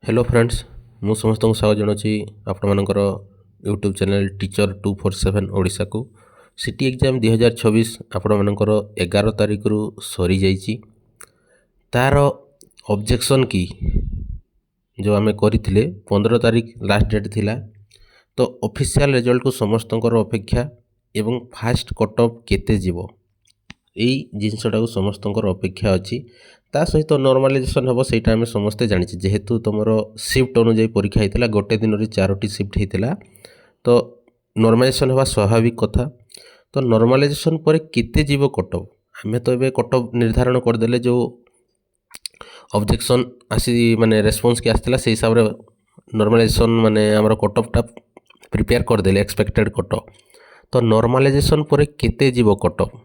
Hello friends मु समस्त को स्वागत जनावि आपणकर यूट्यूब चैनल टीचर 247 ओडिशा को सिटी एग्जाम 2026 आपणकर 11 तारिख रु सरी जाइए तार ऑब्जेक्शन की जो आम करते 15 तारिख लास्ट डेट थिला तो ऑफिशियल रिजल्ट को समस्त अपेक्षा एवं फास्ट कट ऑफ केते जीवो यही जिनसटा को समस्त अपेक्षा अच्छी ता सहित नॉर्मलाइजेशन हम सहीटा आम समस्ते जानी जेहेतु तुम शिफ्ट अनुजाई परीक्षा होता गोटे दिन में 4टी शिफ्ट होता तो नॉर्मलाइजेशन हवा स्वाभाविक कथा तो नॉर्मलाइजेशन पर केते जीव कटअफ आम तो ये कटअफ निर्धारण करदे जो ऑब्जेक्शन आसी माने रेस्पॉन्स के आसला से हिसाब से नॉर्मलाइजेशन माने आमर कटअफटा प्रिपेयर करदे एक्सपेक्टेड कटअफ तो नॉर्मलाइजेशन पर केते जीव कटअफ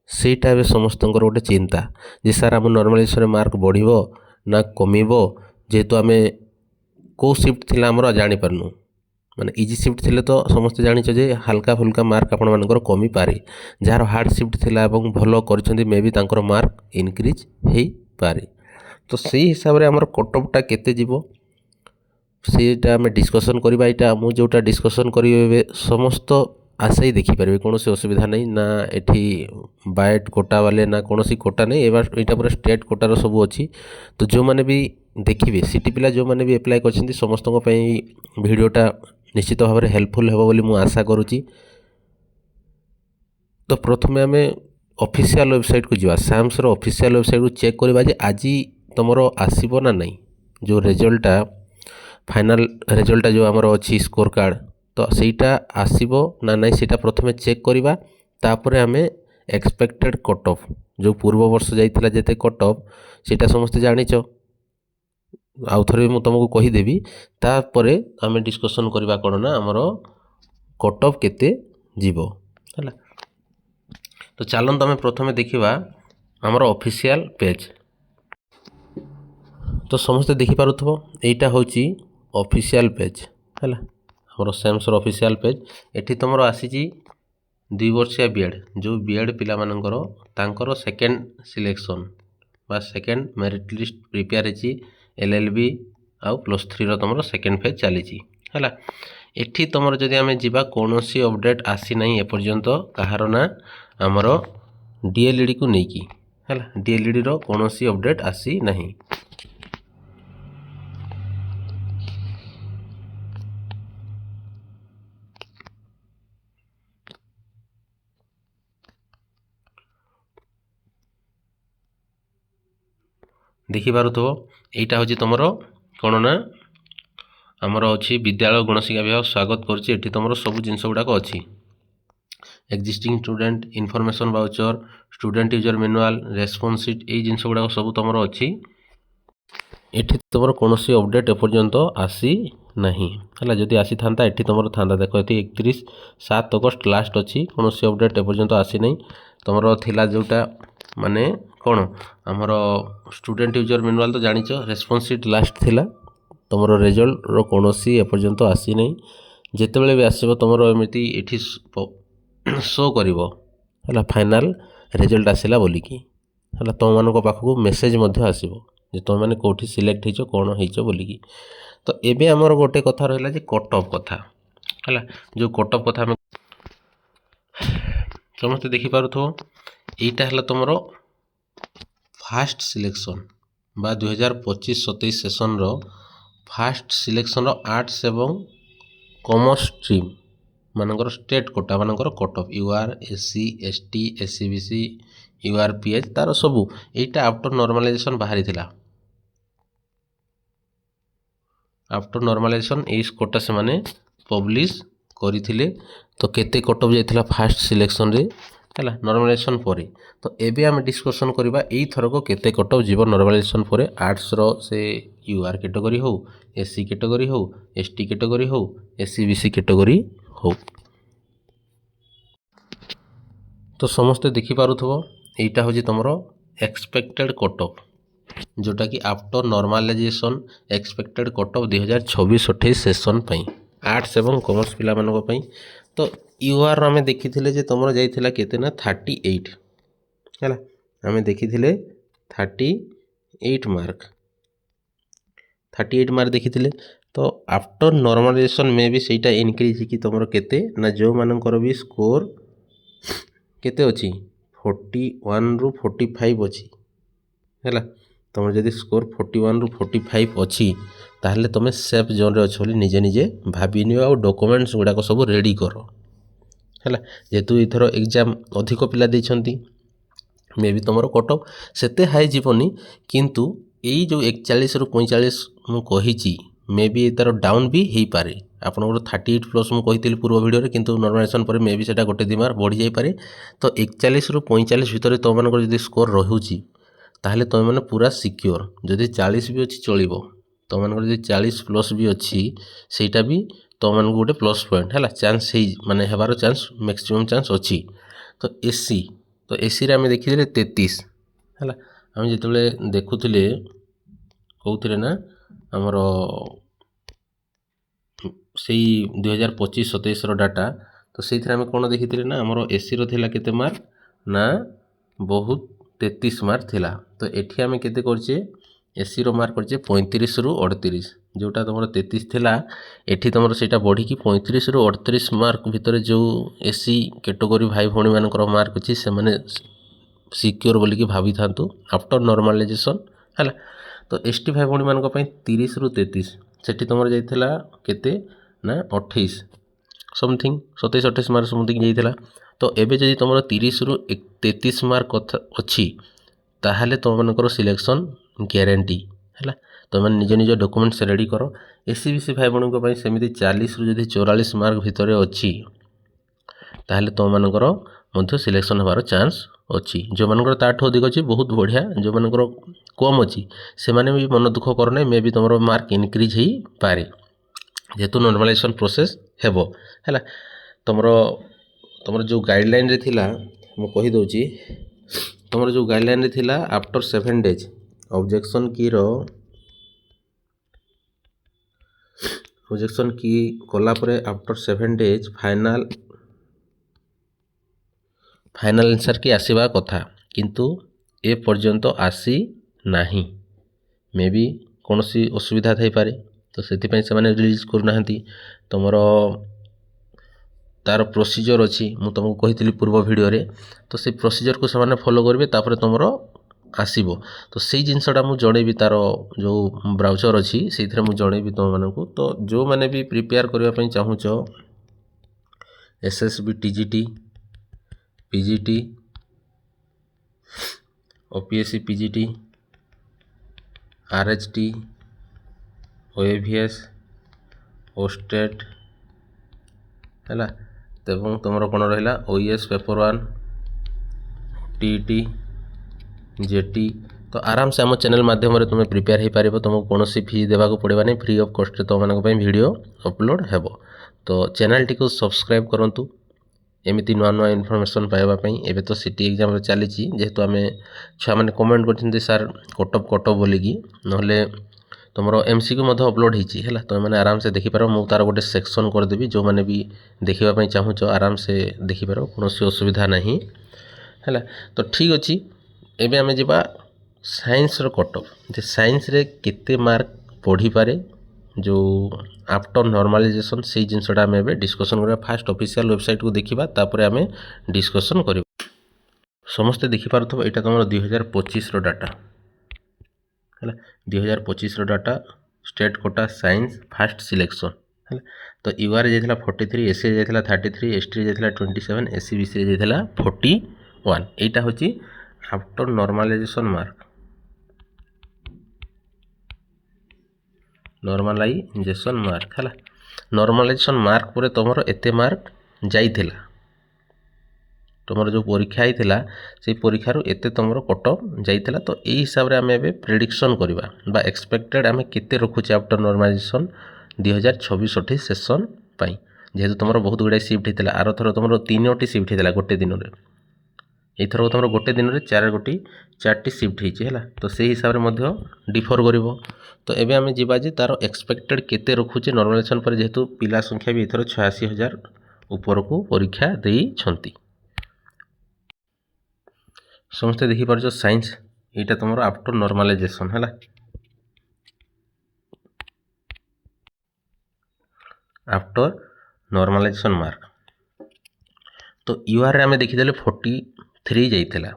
ସେଇଟା ଏବେ ସମସ୍ତଙ୍କର ଗୋଟେ ଚିନ୍ତା ଯେ ସାର୍ ଆମ ନର୍ମାଲାଇଜେସନରେ ମାର୍କ ବଢ଼ିବ ନା କମିବ ଯେହେତୁ ଆମେ କେଉଁ ସିଫ୍ଟ ଥିଲା ଆମର ଜାଣିପାରୁନୁ ମାନେ ଇଜି ସିଫ୍ଟ ଥିଲେ ତ ସମସ୍ତେ ଜାଣିଛ ଯେ ହାଲକା ଫୁଲକା ମାର୍କ ଆପଣମାନଙ୍କର କମିପାରେ ଯାହାର ହାର୍ଡ଼ ସିଫ୍ଟ ଥିଲା ଏବଂ ଭଲ କରିଛନ୍ତି ମେ ବି ତାଙ୍କର ମାର୍କ ଇନକ୍ରିଜ୍ ହେଇପାରେ ତ ସେଇ ହିସାବରେ ଆମର କଟଅଫ୍ଟା କେତେ ଯିବ ସେଇଟା ଆମେ ଡିସ୍କସନ୍ କରିବା ଏଇଟା ମୁଁ ଯେଉଁଟା ଡିସ୍କସନ୍ କରିବି ଏବେ ସମସ୍ତ आशा ही देखिपारे कौन असुविधा नहीं ना एठी बायट कोटा वाले ना कौन कोटा नहीं यहाँ पूरा स्टेट कोटार सब अच्छी तो जो मैंने भी देखिए सिटी पिला जो मैंने भी एप्लाय कर समस्त भिडटा निश्चित भाव में हेल्पफुल हे बोली मुझे आशा करुच्ची तो प्रथमे आम ऑफिशियल वेबसाइट को जावा सैम्सर ऑफिशियल वेबसाइट को चेक करवा आज तुम आसब ना नहीं जो रिजल्टा फाइनल रिजल्टा जो आमर अच्छी स्कोर कार्ड तो सहीटा आसब ना नहीं सीटा प्रथमे चेक करवा तापर आम एक्सपेक्टेड कट ऑफ जो पूर्व वर्ष जाइला जेते कट ऑफ सीटा समस्ते जानिच आउ थे मुझे तुमको कहीदेवी तापर आम डिस्कसन करवा कौन ना आमर कट ऑफ केते जीवो है तो चलते आम प्रथमे देखा आमर ऑफिशियल पेज तो समस्ते देखिपु यहीटा हूँ ऑफिशियल पेज है आमर सैम्सर ऑफिशियल पेज एठी तुम आसी 2 वर्षिया बीएड जो बीएड पिला मानकर तांकर सेकेंड सिलेक्शन बा सेकेंड मेरिट लिस्ट प्रिपेयर होची एलएलबी आउ +3 रो तुम सेकेंड फेज चली है एठी तुम जदि आम जा कौन अपडेट आसी ना एपर्यंत कहार ना आमर डीएलईडी को लेकिन है डीएलईडी रो कौन अपडेट आसी नहीं देखिपु यहीटा हूँ तुम कौन ना आमर अच्छी विद्यालय गणशिक्षा विभाग स्वागत करुच्ची तुम सब जिनस गुड़ाक अच्छी existing student information voucher student user manual response sheet यही जिनस गुड़ाक सब तुम अच्छी एठी तुम कौन अपडेट एपर्यंत आसी नहीं है जदि आसी था एठी तुम था देख ये 31/7 अगस्त लास्ट अच्छी कौन अपडेट एपर्यंत आसी नहीं तुम थिला जोटा माने कौन आमर स्टूडेंट यूजर मैनुअल तो जानिच रेस्पॉन्स शीट लास्ट थिला तुम रिजल्ट रो कौन एपर्यंत आसी नहीं जितेबाला भी आसब तुम एमती ये शो कर फाइनाल रिजल्ट आसला बोलिकी है तुम मान पाखक मेसेज आसब जे तुम मैंने कौटी सिलेक्ट हो कौन हो बोलिकी तो एबे आमर गोटे कथा रहा जे कट ऑफ कथा है जो कट ऑफ कथा समस्त देखिपु यहीटा है तुम फास्ट सिलेक्शन बा 2025-27 सेसन रो फास्ट सिलेक्शन रो आर्ट्स एवं कॉमर्स स्ट्रीम मानकर स्टेट कोटा मानकर cut off UR SC ST SCBC URPH तार सबू यहीटा आफ्टर नॉर्मलाइजेशन बाहरी थिला आफ्टर नॉर्मलाइजेशन ये कोटा से माने पब्लिश करथिले तो केते कट ऑफ जाइथिला फास्ट सिलेक्शन रे है नॉर्मलाइजेशन पर तो एबे आम डिस्कसन करवा यही थरक केते कट ऑफ जीव नॉर्मलाइजेशन पर आर्ट्स रो से यूआर कैटेगरी हो एससी कैटेगरी हो एसटी कैटेगरी हो एससीबीसी कैटेगरी हो तो समस्ते देखिपु यहीटा हूँ तुम एक्सपेक्टेड कट ऑफ जोटा कि after normalisation expected cut off 2026-28 session arts एवं कॉमर्स पिला मानक तो यूआर आम देखी तुम जाइला केते ना 38 है आम देखी 38 मार्क 38 ମାର୍କ ଦେଖିଥିଲେ। ତ ଆଫ୍ଟର ନର୍ମାଲାଇଜେସନ୍ ମେ ବି ସେଇଟା ଇନକ୍ରିଜ୍ ହେଇକି ତୁମର କେତେ ନା ଯେଉଁମାନଙ୍କର ବି ସ୍କୋର୍ କେତେ ଅଛି 41ରୁ 45 ଅଛି ହେଲା। ତୁମର ଯଦି ସ୍କୋର୍ 41ରୁ 45 ଅଛି ତାହେଲେ ତୁମେ ସେଫ୍ ଜୋନ୍ରେ ଅଛ ବୋଲି ନିଜେ ନିଜେ ଭାବିନିଅ ଆଉ ଡକୁମେଣ୍ଟସ୍ ଗୁଡ଼ାକ ସବୁ ରେଡ଼ି କର ହେଲା। ଯେହେତୁ ଏଥର ଏକ୍ଜାମ୍ ଅଧିକ ପିଲା ଦେଇଛନ୍ତି ମେ ବି ତୁମର କଟ୍ ଅଫ୍ ସେତେ ହାଇ ଯିବନି, କିନ୍ତୁ ଏଇ ଯେଉଁ 41ରୁ 45 ମୁଁ କହିଛି ମେ ବି ତା'ର ଡାଉନ୍ ବି ହେଇପାରେ। ଆପଣଙ୍କର 38+ ମୁଁ କହିଥିଲି ପୂର୍ବ ଭିଡ଼ିଓରେ, କିନ୍ତୁ ନର୍ମାଲାଇଜେସନ୍ ପରେ ମେ ବି ସେଇଟା 1-2 ମାର୍କ ବଢ଼ିଯାଇପାରେ। ତ 41ରୁ 45 ଭିତରେ ତୁମମାନଙ୍କର ଯଦି ସ୍କୋର୍ ରହୁଛି ତାହେଲେ ତୁମେମାନେ ପୁରା ସିକ୍ୟୋର। ଯଦି 40 ବି ଅଛି ଚଳିବ, ତୁମମାନଙ୍କର ଯଦି 40+ ବି ଅଛି ସେଇଟା ବି ତୁମମାନଙ୍କୁ ଗୋଟେ ପ୍ଲସ୍ ପଏଣ୍ଟ ହେଲା, ଚାନ୍ସ ମାନେ ହେବାର ଚାନ୍ସ ମ୍ୟାକ୍ସିମମ୍ ଚାନ୍ସ ଅଛି। ତ ଏସିରେ ଆମେ ଦେଖିଥିଲେ 33 ହେଲା। ଆମେ ଯେତେବେଳେ ଦେଖୁଥିଲେ କହୁଥିଲେ ନା ଆମର ସେଇ 2025-27ର ଡାଟା, ତ ସେଇଥିରେ ଆମେ କ'ଣ ଦେଖିଥିଲେ ନା ଆମର ଏସିର ଥିଲା କେତେ ମାର୍କ ନା ବହୁତ 33 ମାର୍କ ଥିଲା। ତ ଏଠି ଆମେ କେତେ କରିଛେ ଏସିର ମାର୍କ କରିଛେ 35ରୁ 38, ଯେଉଁଟା ତୁମର 33 ଥିଲା ଏଠି ତୁମର ସେଇଟା ବଢ଼ିକି 35ରୁ 38 ମାର୍କ ଭିତରେ ଯେଉଁ ଏସି କ୍ୟାଟେଗୋରୀ ଭାଇ ଭଉଣୀମାନଙ୍କର ମାର୍କ ଅଛି ସେମାନେ ସିକ୍ୟୋର ବୋଲିକି ଭାବିଥାନ୍ତୁ ଆଫ୍ଟର ନର୍ମାଲାଇଜେସନ୍ ହେଲା। ତ ଏସ୍ଟି ଭାଇ ଭଉଣୀମାନଙ୍କ ପାଇଁ 30ରୁ 33 ସେଠି ତୁମର ଯାଇଥିଲା କେତେ ନା 28 ସମଥିଙ୍ଗ 27-28 ମାର୍କ ସମଥିଙ୍ଗ ଯାଇଥିଲା। ତ ଏବେ ଯଦି ତୁମର 30ରୁ 33 ମାର୍କ ଅଛି ତାହେଲେ ତୁମମାନଙ୍କର ସିଲେକ୍ସନ୍ ଗ୍ୟାରେଣ୍ଟି ହେଲା। ତୁମମାନେ ନିଜ ନିଜ ଡକୁମେଣ୍ଟସ୍ ରେଡ଼ି କର। ଏସିବିସି ଭାଇ ଭଉଣୀଙ୍କ ପାଇଁ ସେମିତି 40ରୁ ଯଦି 44 ମାର୍କ ଭିତରେ ଅଛି ତାହେଲେ ତୁମମାନଙ୍କର ମଧ୍ୟ ସିଲେକ୍ସନ୍ ହେବାର ଚାନ୍ସ ଅଛି। ଯେଉଁମାନଙ୍କର ତାଠୁ ଅଧିକ ଅଛି ବହୁତ ବଢ଼ିଆ, ଯେଉଁମାନଙ୍କର କମ୍ ଅଛି ସେମାନେ ବି ମନ ଦୁଃଖ କରନାହିଁ, ମେ ବି ତୁମର ମାର୍କ ଇନକ୍ରିଜ୍ ହେଇପାରେ ଯେହେତୁ ନର୍ମାଲାଇଜେସନ୍ ପ୍ରୋସେସ୍ ହେବ ହେଲା। ତୁମର ଯେଉଁ ଗାଇଡ଼ଲାଇନ୍ରେ ଥିଲା ମୁଁ କହିଦେଉଛି, ତୁମର ଯେଉଁ ଗାଇଡ଼ଲାଇନ୍ରେ ଥିଲା ଆଫ୍ଟର 7 ଡେଜ୍ ଅବଜେକ୍ସନ୍ କି କଲା ପରେ ଆଫ୍ଟର 7 ଡେଜ୍ ଫାଇନାଲ୍ ଆନ୍ସର୍ କି ଆସିବା କଥା, କିନ୍ତୁ ଏ ପର୍ଯ୍ୟନ୍ତ ଆସି ନାହିଁ। ମେ ବି କୌଣସି ଅସୁବିଧା ଥାଇପାରେ, ତ ସେଥିପାଇଁ ସେମାନେ ରିଲିଜ୍ କରୁନାହାନ୍ତି। ତୁମର ତା'ର ପ୍ରୋସିଜର୍ ଅଛି, ମୁଁ ତୁମକୁ କହିଥିଲି ପୂର୍ବ ଭିଡ଼ିଓରେ, ତ ସେଇ ପ୍ରୋସିଜର୍କୁ ସେମାନେ ଫଲୋ କରିବେ, ତାପରେ ତୁମର ଆସିବ। ତ ସେଇ ଜିନିଷଟା ମୁଁ ଜଣେଇବି, ତା'ର ଯେଉଁ ବ୍ରାଉଚର୍ ଅଛି ସେଇଥିରେ ମୁଁ ଜଣେଇବି ତୁମମାନଙ୍କୁ। ତ ଯେଉଁମାନେ ବି ପ୍ରିପେୟାର କରିବା ପାଇଁ ଚାହୁଁଛ SSB TGT PGT OPSC PGT RHT OAVS OSTET ହେଲା, ଏବଂ ତୁମର କ'ଣ ରହିଲା OES ପେପର୍ 1 TET JT। ତ ଆରାମସେ ଆମ ଚ୍ୟାନେଲ୍ ମାଧ୍ୟମରେ ତୁମେ ପ୍ରିପେୟାର ହେଇପାରିବ, ତୁମକୁ କୌଣସି ଫି ଦେବାକୁ ପଡ଼ିବ ନାହିଁ, ଫ୍ରି ଅଫ୍ କଷ୍ଟରେ ତୁମମାନଙ୍କ ପାଇଁ ଭିଡ଼ିଓ ଅପଲୋଡ଼ ହେବ। ତ ଚ୍ୟାନେଲ୍ଟିକୁ ସବସ୍କ୍ରାଇବ୍ କରନ୍ତୁ ଏମିତି ନୂଆ ନୂଆ ଇନଫର୍ମେସନ୍ ପାଇବା ପାଇଁ। ଏବେ ତ ସିଟି ଏକ୍ଜାମ୍ରେ ଚାଲିଛି, ଯେହେତୁ ଆମେ ଛୁଆମାନେ କମେଣ୍ଟ କରିଛନ୍ତି ସାର୍ କଟ୍ ଅଫ୍ ବୋଲିକି, ନହେଲେ ତୁମର MCQ ମଧ୍ୟ ଅପଲୋଡ଼ ହେଇଛି ହେଲା। ତୁମେମାନେ ଆରାମସେ ଦେଖିପାରିବ, ମୁଁ ତା'ର ଗୋଟେ ସେକ୍ସନ୍ କରିଦେବି, ଯେଉଁମାନେ ବି ଦେଖିବା ପାଇଁ ଚାହୁଁଛ ଆରାମସେ ଦେଖିପାରିବ, କୌଣସି ଅସୁବିଧା ନାହିଁ ହେଲା। ତ ଠିକ୍ ଅଛି, ଏବେ ଆମେ ଯିବା ସାଇନ୍ସର କଟ୍ ଅଫ୍, ଯେ ସାଇନ୍ସରେ କେତେ ମାର୍କ ବଢ଼ିପାରେ ଯେଉଁ ଆଫ୍ଟର ନର୍ମାଲାଇଜେସନ୍, ସେଇ ଜିନିଷଟା ଆମେ ଏବେ ଡିସ୍କସନ୍ କରିବା। ଫାଷ୍ଟ ଅଫିସିଆଲ୍ ୱେବସାଇଟ୍କୁ ଦେଖିବା, ତାପରେ ଆମେ ଡିସ୍କସନ୍ କରିବା। ସମସ୍ତେ ଦେଖିପାରୁଥିବ ଏଇଟା ତୁମର 2025ର ଡାଟା ହେଲା। 2025ର data state quota science fast selection ହେଲା। ତ ୟୁଆର୍ରେ ଯାଇଥିଲା 43, ଏସିରେ ଯାଇଥିଲା 33, ଏସ୍ଟିରେ ଯାଇଥିଲା 27, SCBCରେ ଯାଇଥିଲା 41। ଏଇଟା ହେଉଛି after normalisation mark. Normalisation mark ହେଲା। ନର୍ମାଲାଇଜେସନ୍ ମାର୍କ ପରେ ତୁମର ଏତେ ମାର୍କ ଯାଇଥିଲା, ତୁମର ଯେଉଁ ପରୀକ୍ଷା ହେଇଥିଲା ସେଇ ପରୀକ୍ଷାରୁ ଏତେ ତୁମର କଟ୍ ଅଫ୍ ଯାଇଥିଲା। ତ ଏଇ ହିସାବରେ ଆମେ ଏବେ ପ୍ରେଡ଼ିକ୍ସନ୍ କରିବା ବା ଏକ୍ସପେକ୍ଟେଡ଼୍ ଆମେ କେତେ ରଖୁଛେ ଆଫ୍ଟର ନର୍ମାଲାଇଜେସନ୍ 2026-28 ସେସନ୍ ପାଇଁ। ଯେହେତୁ ତୁମର ବହୁତ ଗୁଡ଼ାଏ ସିଫ୍ଟ ହେଇଥିଲା, ଆରଥର ତୁମର 3ଟି ସିଫ୍ଟ ହେଇଥିଲା ଗୋଟେ ଦିନରେ, ଏଇଥର ତୁମର ଗୋଟେ ଦିନରେ 4ଟି ସିଫ୍ଟ ହେଇଛି ହେଲା। ତ ସେଇ ହିସାବରେ ମଧ୍ୟ ଡିଫର୍ କରିବ। ତ ଏବେ ଆମେ ଯିବା ଯେ ତା'ର ଏକ୍ସପେକ୍ଟେଡ଼୍ କେତେ ରଖୁଛେ ନର୍ମାଲାଇଜେସନ୍ ପରେ, ଯେହେତୁ ପିଲା ସଂଖ୍ୟା ବି ଏଥର 86,000 ଉପରକୁ ପରୀକ୍ଷା ଦେଇଛନ୍ତି। ସମସ୍ତେ ଦେଖିପାରୁଛ ସାଇନ୍ସ, ଏଇଟା ତୁମର ଆଫ୍ଟର ନର୍ମାଲାଇଜେସନ୍ ହେଲା। After normalisation mark. तो यूआर रे आम देखीदे 43 जाइथिला,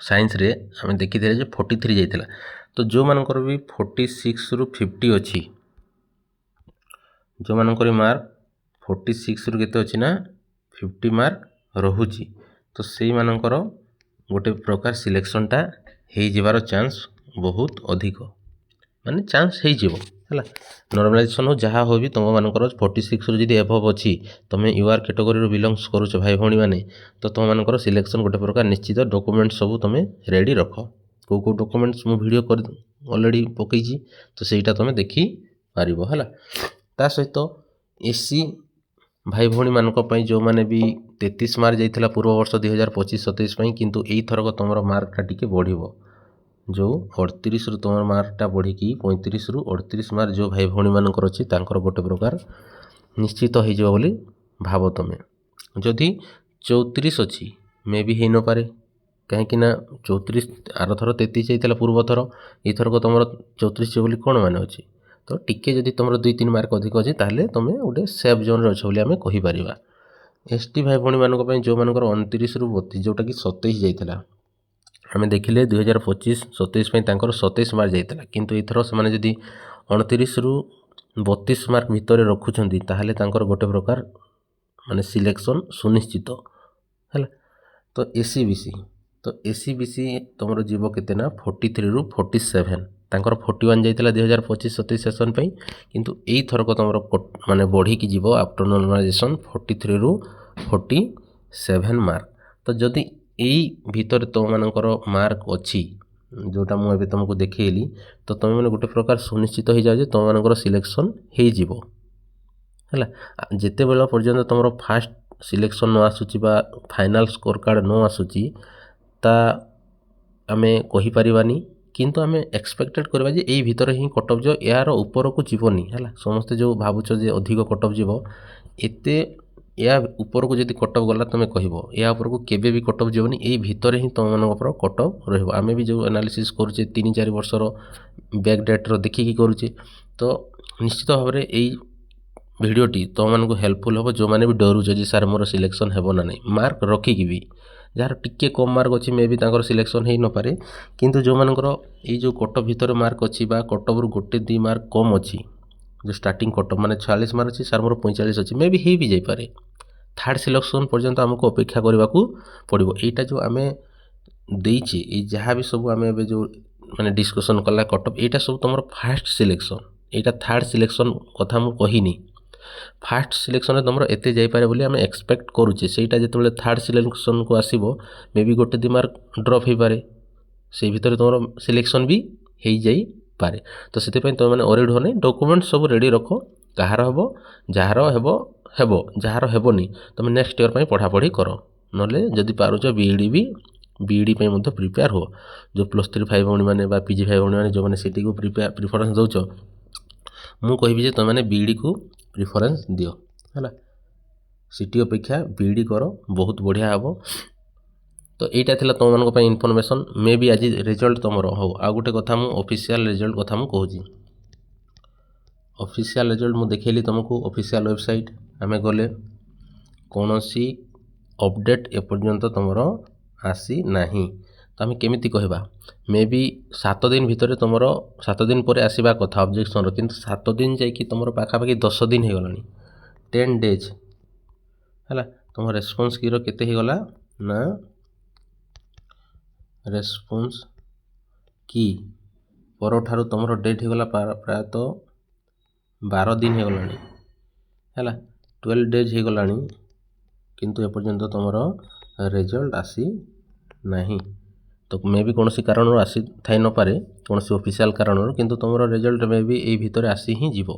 साइंस रे आम देखीदे 43 जाइथिला। तो जो मानकर भी 46 रु 50 अच्छी, जो मानकर मार्क 46 रु केते अच्छी ना 50 मार्क रहुची, तो सेई मानकर गोटे प्रकार सिलेक्शनटा हो जबार चांस बहुत अधिक, माने चांस हो जीवो है। नॉर्मलाइजेशन हो जहाँ हो भी तुम मानकर 46 रु जदि एभव अच्छी, तुम यूआर कैटेगरी बिलंग्स करुच भाई भौणी मैंने, तो तुम मानकर सिलेक्शन गोटे प्रकार निश्चित डॉक्यूमेंट सब तुम रेडी रख। को डॉक्यूमेंट्स मु वीडियो कर ऑलरेडी पकईची, तो सेटा तुम देखी पारिबो है। ता सहित एससी भाई भौणी मानक पई जो माने भी 33 मार्क जाइथिला पूर्व वर्ष 2025-27 पई, किंतु एई थरक तुमर मार्कटा टिके बढ़िबो, जो 38 रु तुम मार्कटा बढ़ी 35 रु 38 मार्क जो भाई भौणी मानकर अच्छी तांकर गोटे प्रकार निश्चित हो जाव बोली भाव। तुम जदि 34 अच्छी मे भी हो न पारे, कहीं 34 आर थर 33 जाइथिला पूर्व थर, ये थरक तुम 34 बोली कौन मान अच्छी, तो टिके जदि तुम 2-3 मार्क अधिक अच्छी ताहले तुम गोटे सेफ जोन अच्छे बोली आम कहीपर। एसटी भाई भौणी मानक जो मानकर 29 रु 32 जोटा कि 27 जाइथिला, आम देखिले 2025-27 तांकर 27 मार्क जाइथिला, किंतु एथर से माने जदि 29 रु 32 मार्क भितर रखुछंती ताहले तांकर गोटे प्रकार माने सिलेक्शन सुनिश्चित है। तो एसीबीसी, तो एसीबीसी तुमर जीव केते ना 43 रु 47, तांकर 41 जाइथिला 2025-27 सेशन पे, किंतु एई थरक तुमर माने बढ़ी की जीव आफ्टर नॉर्मलाइजेशन 43 रु 47 मार्क। तो जदि एई भितर तुम मानकर मार्क अच्छी जोटा मुझे तुमको देखली, तो तुम मैंने गोटे प्रकार सुनिश्चित हो जाए तुम मानकर सिलेक्शन हो जीवो है। जिते बेला पर्यंत तुम फास्ट सिलेक्शन न आसूची बा फाइनाल स्कोर कार्ड न आसूची, ता आमे कहि परिबानी, किंतु आमे एक्सपेक्टेड करबा जे एई भितर ही कटअप जो यार ऊपर को जीवनी है। समस्ते जो भावुच जे अधिक कटअप जीव, एते या ऊपर को जदि कटअप गला तुम कह या ऊपर को केबे भी कटअप जीवनी, यही भितर ही तुम मान कटअप रहिबो। आमे भी जो एनालिसिस करुचे 3-4 वर्षर बैक डेटर देखिकी करुचे, तो निश्चित भाव में यही भिडटी तुम मानक हेल्पफुल हम जो मैंने भी डरुच जे सार मोर सिलेक्शन हेबो ना नहीं, मार्क रखिकी भी जार टिके कम मार्क अच्छी मे भी तांकर सिलेक्शन हो न पारे, किंतु जो मानकर ये जो कटअप भितर मार्क अच्छी बा कटअप रु 1-2 मार्क कम अच्छी, जो स्टार्टिंग कटअप माने 46 मार्क अच्छी सार मोर 45 अच्छी मे भी हो भी जापे, थर्ड सिलेक्शन पर्यंत आमको अपेक्षा करने को पड़ो। यहाँ जो आम देचे जहाँ भी सब आम जो माने डिस्कसन कला कटअप, यहाँ सब तुम फास्ट सिलेक्शन, यहाँ थर्ड सिलेक्शन कथा मुझे कहनी, फास्ट सिलेक्शन तुम एते जापे बोली आम एक्सपेक्ट करुचे, सेटा जो थर्ड सिलेक्शन को आसो मे भी 1-2 मार्क ड्रप हो पारे, से भितर तुम सिलेक्शन भी हो जापे। तो से तुम मैंने ओरिड हो नहीं, डॉक्यूमेंट सब रेडी रख, कहार हम जार हेब जार हेबनी तुम नेक्स्ट ईयर पढ़ापढ़ी कर, नले जदि पारुच बीईडी भी बीईडी प्रिपेयर हो, जो +3 भाई भौणी मैंने पीजी भाई भौणी मैंने जो मैंने सीटी को प्रिफरेंस दौच, मु कहि जे तुम बीईडी को प्रिफरेंस दियो है, सीटी अपेक्षा बीईडी कर बहुत बढ़िया हम। तो यहाँ थी तुम मानक इनफॉरमेशन, मे भी आज रिजल्ट तुम हो। आ गोटे कथा मु ऑफिशियल रिजल्ट कथा मु कहूँ, ऑफिशियल रिजल्ट मु देखली तुमको ऑफिशियल वेबसाइट आमे गले, कौन सी अपडेट एपर्यंत तुम आसी नहीं, तो आम केमी कहवा मे भी 7 दिन भितर तुम 7 दिन पर आसवा कथा ऑब्जेक्शन, किंतु 7 दिन जाकि तुम पाखापाखि 10 दिन हो गलानी, 10 डेज है। तुम रेस्पॉन्स की केते हो गला ना, रेस्पॉन्स की पर ठारू तुम डेट हो गला प्रायतः 12 दिन हो गलानी है, 12 डेज हो गलानी, किंतु एपर्यंत तुम रिजल्ट आसी नहीं। तो मे भी कौन कारण आसी थाई न पारे, कौन ऑफिशियल कारण, किंतु तुम रिजल्ट मे भी यही भितर आसी ही जीवो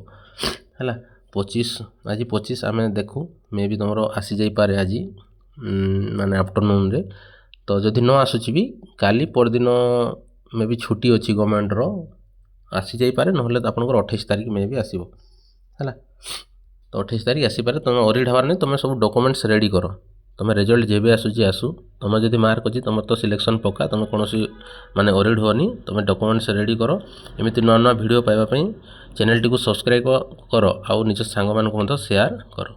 है। 25 आज 25 आम देखू मे भी तुम आसी जापे आज माने आफ्टरनून रे, तो जदि न आसूची भी काली परदिन मे भी छुट्टी अच्छी गवर्नमेंट रो आसी जापे, ना आप 28 तारीख मे भी आसो है। तो 28 तारीख आसीपारे, तुम ओरिड हबार नहीं, तुम सब डॉक्यूमेंट्स रेडी कर, तुम रिजल्ट जेबे आसूची आसू, तुम जदि मार्क अच्छी तुम तो सिलेक्शन पक्का, तुम कौन माने ओरिड होनी, तुम डॉक्यूमेंट्स रेडी कर। एमती नुआ नुआ वीडियो पाइबा ଚ୍ୟାନେଲଟିକୁ ସବସ୍କ୍ରାଇବ୍ କର ଆଉ ନିଜ ସାଙ୍ଗମାନଙ୍କୁ ମଧ୍ୟ ସେୟାର କର।